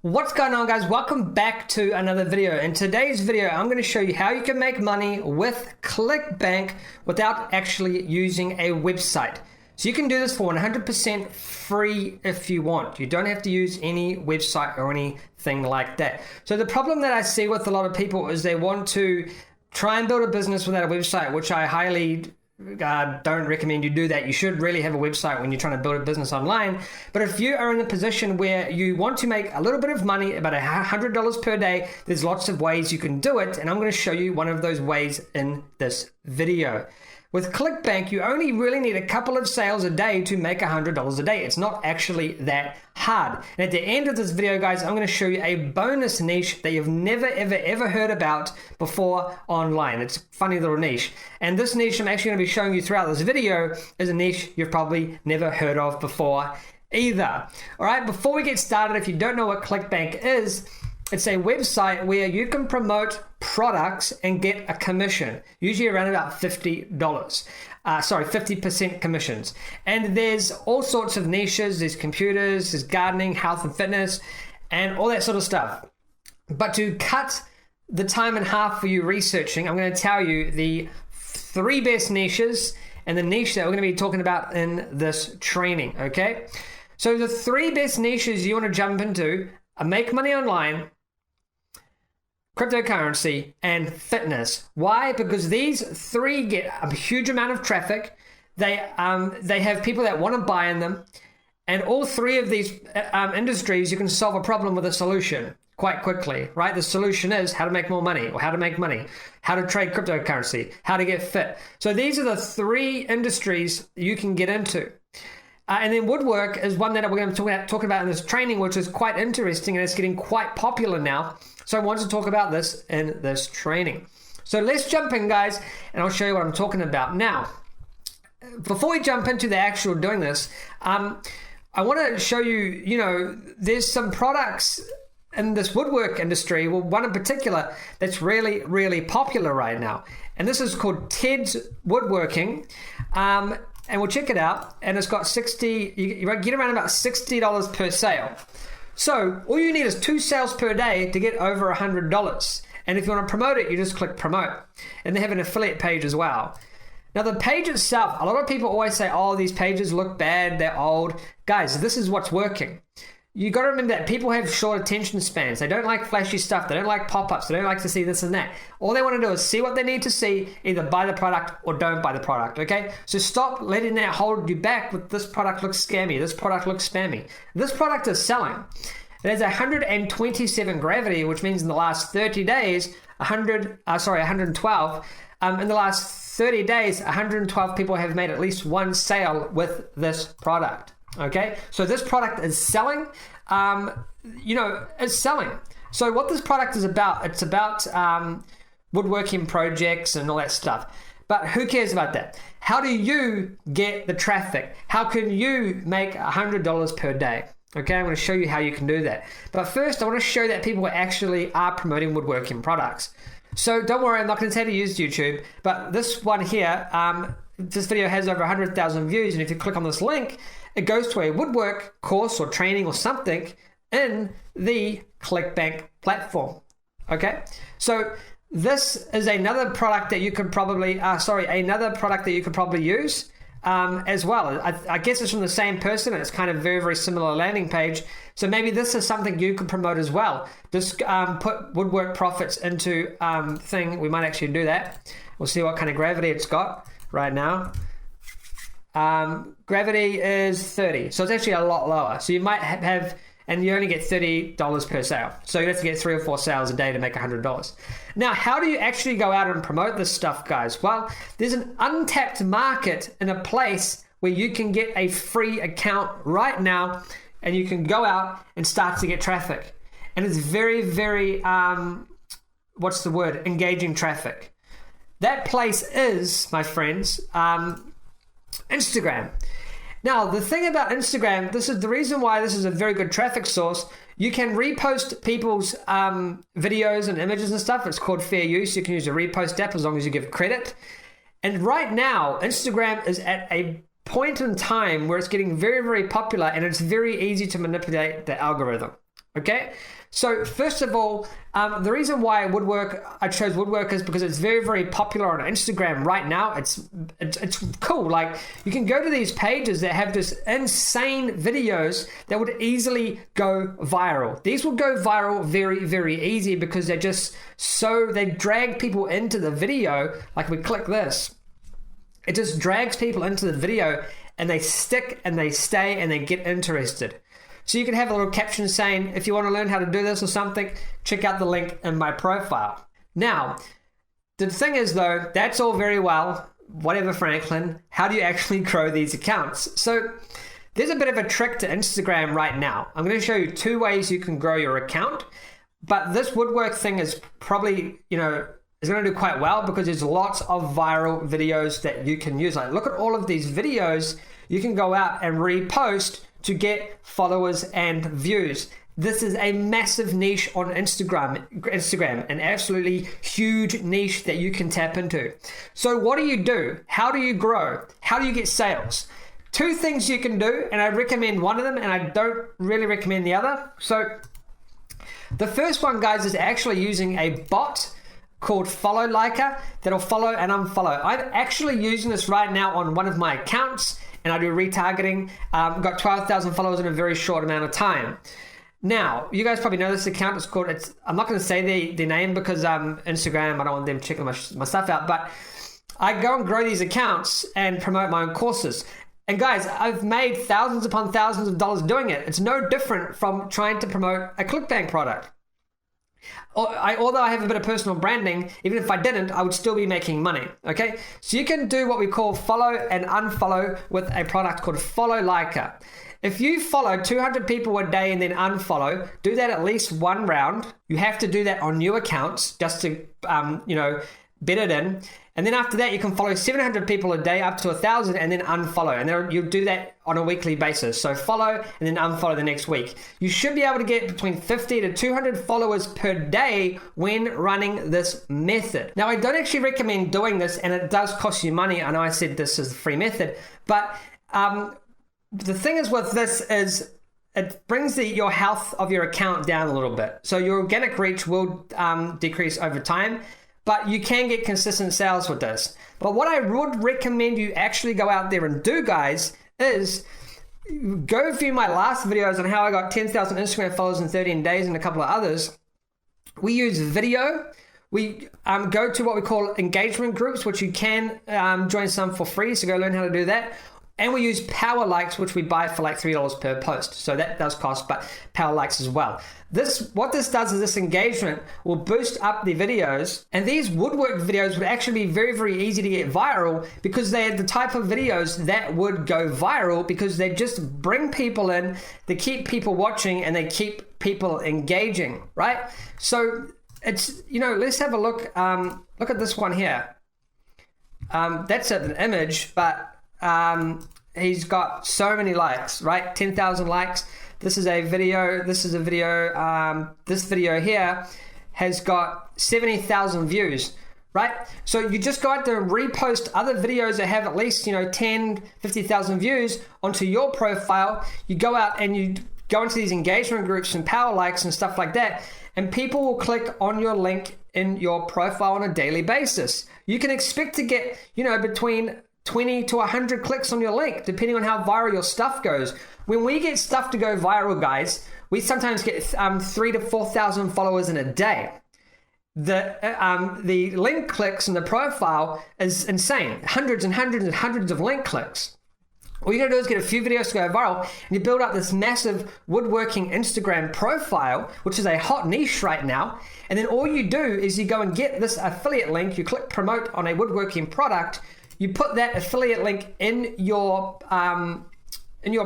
What's going on, guys? Welcome back to another video. In today's video, I'm going to show you how you can make money with ClickBank without actually using a website. So you can do this for 100% free if you want. You don't have to use any website or anything like that. So the problem that I see with a lot of people is they want to try and build a business without a website, which I highly don't recommend you do that. You should really have a website when you're trying to build a business online. But if you are in a position where you want to make a little bit of money, about $100 per day, there's lots of ways you can do it, and I'm going to show you one of those ways in this video. With ClickBank, you only really need a couple of sales a day to make $100 a day. It's not actually that hard. And at the end of this video, guys, I'm going to show you a bonus niche that you've never, ever heard about before online. It's a funny little niche. And this niche I'm actually going to be showing you throughout this video is a niche you've probably never heard of before either. All right, before we get started, if you don't know what ClickBank is, it's a website where you can promote products and get a commission, usually around about $50. 50% commissions. And there's all sorts of niches. There's computers, there's gardening, health and fitness, and all that sort of stuff. But to cut the time in half for you researching, I'm going to tell you the 3 best niches and the niche that we're going to be talking about in this training, okay? So the 3 best niches you want to jump into are make money online, cryptocurrency, and fitness. Why? Because these 3 get a huge amount of traffic. They have people that want to buy in them, and all 3 of these industries, you can solve a problem with a solution quite quickly, right? The solution is how to make more money, or how to make money, how to trade cryptocurrency, how to get fit. So these are the 3 industries you can get into. And then woodwork is one that we're going to talk about in this training, which is quite interesting, and it's getting quite popular now. So I want to talk about this in this training. So let's jump in, guys, and I'll show you what I'm talking about. Now, before we jump into the actual doing this, I want to show you, there's some products in this woodwork industry, well, one in particular that's really, really popular right now. And this is called Ted's Woodworking. And we'll check it out, and it's got you get around about $60 per sale. So all you need is 2 sales per day to get over $100. And if you want to promote it, you just click promote. And they have an affiliate page as well. Now the page itself, a lot of people always say, oh, these pages look bad, they're old. Guys, this is what's working. You got to remember that people have short attention spans. They don't like flashy stuff. They don't like pop-ups. They don't like to see this and that. All they want to do is see what they need to see, either buy the product or don't buy the product, okay? So stop letting that hold you back with this product looks scammy. This product looks spammy. This product is selling. It has 127 gravity, which means in the last 30 days, 112. In the last 30 days, 112 people have made at least 1 sale with this product. Okay, so this product is selling, it's selling. So what this product is about, it's about woodworking projects and all that stuff. But who cares about that? How do you get the traffic? How can you make $100 per day? Okay, I'm going to show you how you can do that. But first, I want to show that people actually are promoting woodworking products. So don't worry, I'm not going to tell you to use YouTube, but this one here, this video has over 100,000 views, and if you click on this link, it goes to a woodwork course or training or something in the ClickBank platform. Okay, so this is another product that you could probably, use as well. I guess it's from the same person, and it's kind of very, very similar landing page. So maybe this is something you could promote as well. Just put woodwork profits into thing. We might actually do that. We'll see what kind of gravity it's got right now. Gravity is 30, so it's actually a lot lower. So you might have, and you only get $30 per sale. So you have to get 3 or 4 sales a day to make $100. Now, how do you actually go out and promote this stuff, guys? Well, there's an untapped market in a place where you can get a free account right now, and you can go out and start to get traffic. And it's very, very, engaging traffic. That place is, my friends, Instagram. Now, the thing about Instagram, this is the reason why this is a very good traffic source. You can repost people's videos and images and stuff. It's called fair use. You can use a repost app as long as you give credit. And right now, Instagram is at a point in time where it's getting very, very popular, and it's very easy to manipulate the algorithm. Okay, so first of all, the reason why I chose woodwork is because it's very, very popular on Instagram right now. It's cool. Like, you can go to these pages that have just insane videos that would easily go viral. These will go viral very, very easy because they're just they drag people into the video. Like, we click this, it just drags people into the video, and they stick and they stay and they get interested. So you can have a little caption saying, if you want to learn how to do this or something, check out the link in my profile. Now, the thing is though, that's all very well, whatever, Franklin, how do you actually grow these accounts? So there's a bit of a trick to Instagram right now. I'm going to show you 2 ways you can grow your account, but this woodwork thing is probably, is going to do quite well because there's lots of viral videos that you can use. Like, look at all of these videos you can go out and repost to get followers and views. This is a massive niche on Instagram, an absolutely huge niche that you can tap into. So what do? How do you grow? How do you get sales? 2 things you can do, and I recommend one of them, and I don't really recommend the other. So the first one, guys, is actually using a bot called Follow Liker that'll follow and unfollow. I'm actually using this right now on one of my accounts, and I do retargeting. Got 12,000 followers in a very short amount of time. Now, you guys probably know this account. I'm not going to say the name because Instagram, I don't want them checking my stuff out, but I go and grow these accounts and promote my own courses. And guys, I've made thousands upon thousands of dollars doing it. It's no different from trying to promote a ClickBank product. Although I have a bit of personal branding, even if I didn't, I would still be making money. Okay, so you can do what we call follow and unfollow with a product called Follow Liker. If you follow 200 people a day and then unfollow, do that at least 1 round. You have to do that on new accounts just to bed it in. And then after that, you can follow 700 people a day up to 1,000 and then unfollow. And then you'll do that on a weekly basis. So follow and then unfollow the next week. You should be able to get between 50 to 200 followers per day when running this method. Now, I don't actually recommend doing this, and it does cost you money. I know I said this is a free method, but the thing is with this is it brings your health of your account down a little bit. So your organic reach will decrease over time, but you can get consistent sales with this. But what I would recommend you actually go out there and do, guys, is go view my last videos on how I got 10,000 Instagram followers in 13 days and a couple of others. We use video. We go to what we call engagement groups, which you can join some for free, so go learn how to do that. And we use power likes, which we buy for like $3 per post. So that does cost, but power likes as well. What this does is this engagement will boost up the videos, and these woodwork videos would actually be very, very easy to get viral because they are the type of videos that would go viral because they just bring people in, they keep people watching, and they keep people engaging, right? So it's, let's have a look. Look at this one here. That's an image, but he's got so many likes, right? 10,000 likes. This is a video. This video here has got 70,000 views, right? So you just go out there and repost other videos that have at least 10, 50,000 views onto your profile. You go out and you go into these engagement groups and power likes and stuff like that, and people will click on your link in your profile on a daily basis. You can expect to get between 20 to 100 clicks on your link, depending on how viral your stuff goes. When we get stuff to go viral, guys, we sometimes get 3,000 to 4,000 followers in a day. The link clicks in the profile is insane. Hundreds and hundreds and hundreds of link clicks. All you gotta do is get a few videos to go viral, and you build up this massive woodworking Instagram profile, which is a hot niche right now. And then all you do is you go and get this affiliate link, you click promote on a woodworking product, you put that affiliate link in your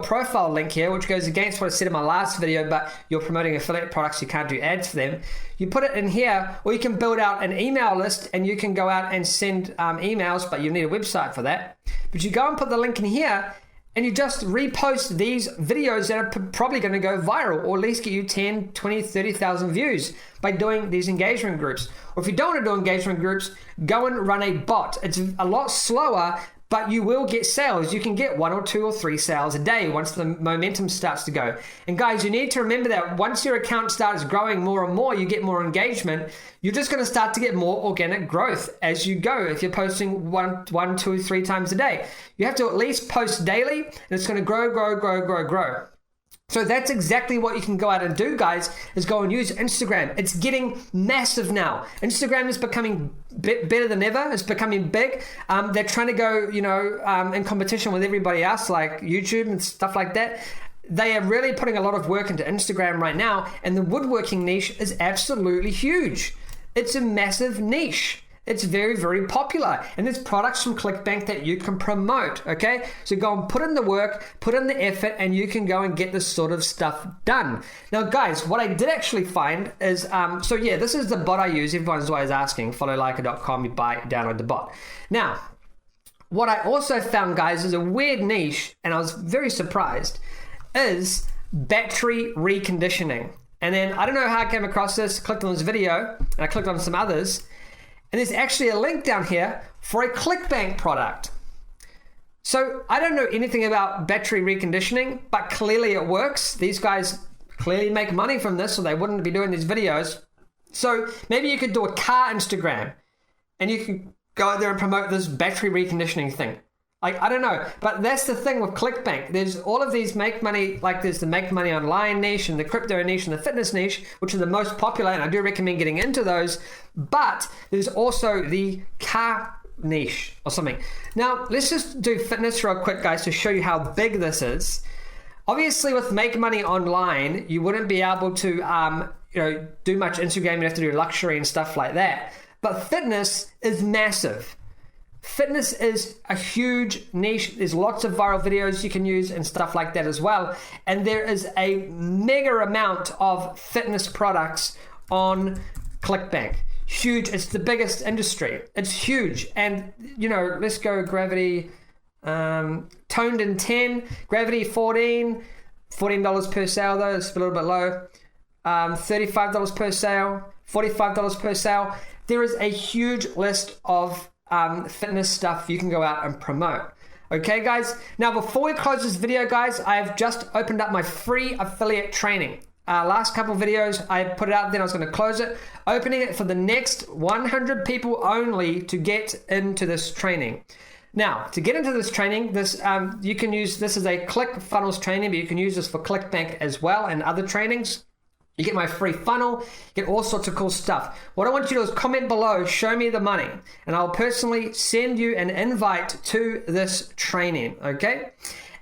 profile link here, which goes against what I said in my last video, but you're promoting affiliate products, you can't do ads for them. You put it in here, or you can build out an email list and you can go out and send emails, but you need a website for that. But you go and put the link in here, and you just repost these videos that are probably going to go viral, or at least get you 10, 20, 30,000 views by doing these engagement groups. Or if you don't want to do engagement groups, go and run a bot. It's a lot slower, but you will get sales. You can get 1 or 2 or 3 sales a day once the momentum starts to go. And guys, you need to remember that once your account starts growing more and more, you get more engagement, you're just going to start to get more organic growth as you go. If you're posting 1, 2, 3 times a day, you have to at least post daily, and it's going to grow. So that's exactly what you can go out and do, guys, is go and use Instagram. It's getting massive now. Instagram is becoming better than ever. It's becoming big. They're trying to go, in competition with everybody else, like YouTube and stuff like that. They are really putting a lot of work into Instagram right now, and the woodworking niche is absolutely huge. It's a massive niche. It's very, very popular, and there's products from ClickBank that you can promote, okay? So go and put in the work, put in the effort, and you can go and get this sort of stuff done. Now, guys, what I did actually find is, this is the bot I use. Everyone's always asking, followliker.com, you download the bot. Now, what I also found, guys, is a weird niche, and I was very surprised, is battery reconditioning. And then, I don't know how I came across this, clicked on this video, and I clicked on some others, and there's actually a link down here for a ClickBank product. So I don't know anything about battery reconditioning, but clearly it works. These guys clearly make money from this, so they wouldn't be doing these videos. So maybe you could do a car Instagram, and you can go out there and promote this battery reconditioning thing. Like, I don't know, but that's the thing with ClickBank. There's all of these make money, like there's the make money online niche and the crypto niche and the fitness niche, which are the most popular, and I do recommend getting into those. But there's also the car niche or something. Now, let's just do fitness real quick, guys, to show you how big this is. Obviously, with make money online, you wouldn't be able to, do much Instagram. You have to do luxury and stuff like that. But fitness is massive. Fitness is a huge niche. There's lots of viral videos you can use and stuff like that as well. And there is a mega amount of fitness products on ClickBank. Huge. It's the biggest industry. It's huge. And, let's go Gravity, Toned in 10, Gravity 14, $14 per sale though. It's a little bit low. $35 per sale, $45 per sale. There is a huge list of fitness stuff you can go out and promote. Okay, guys. Now, before we close this video, guys, I have just opened up my free affiliate training. Last couple videos, I put it out, then I was going to close it. Opening it for the next 100 people only to get into this training. Now, to get into this training, you can use this as a ClickFunnels training, but you can use this for ClickBank as well and other trainings. You get my free funnel, get all sorts of cool stuff. What I want you to do is comment below, show me the money, and I'll personally send you an invite to this training, okay?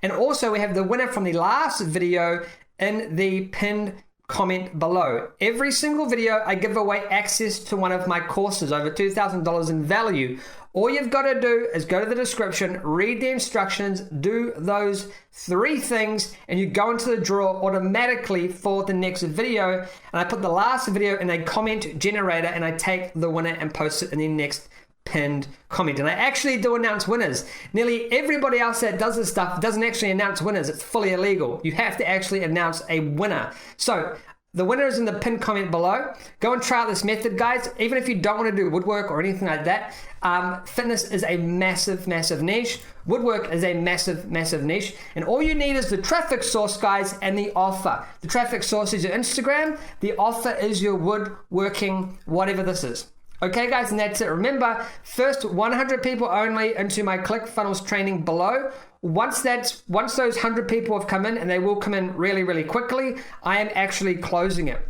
And also we have the winner from the last video in the pinned comment below. Every single video I give away access to one of my courses, over $2,000 in value. All you've got to do is go to the description, read the instructions, do those 3 things, and you go into the draw automatically for the next video. And I put the last video in a comment generator, and I take the winner and post it in the next pinned comment. And I actually do announce winners. Nearly everybody else that does this stuff doesn't actually announce winners. It's fully illegal. You have to actually announce a winner. So the winner is in the pinned comment below. Go and try out this method, guys. Even if you don't want to do woodwork or anything like that, fitness is a massive, massive niche. Woodwork is a massive, massive niche. And all you need is the traffic source, guys, and the offer. The traffic source is your Instagram. The offer is your woodworking, whatever this is. Okay, guys, and that's it. Remember, first 100 people only into my ClickFunnels training below. Once those 100 people have come in, and they will come in really, really quickly, I am actually closing it.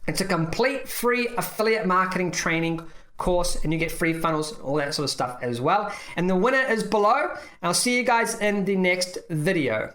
It's a complete free affiliate marketing training course, and you get free funnels, all that sort of stuff as well. And the winner is below. I'll see you guys in the next video.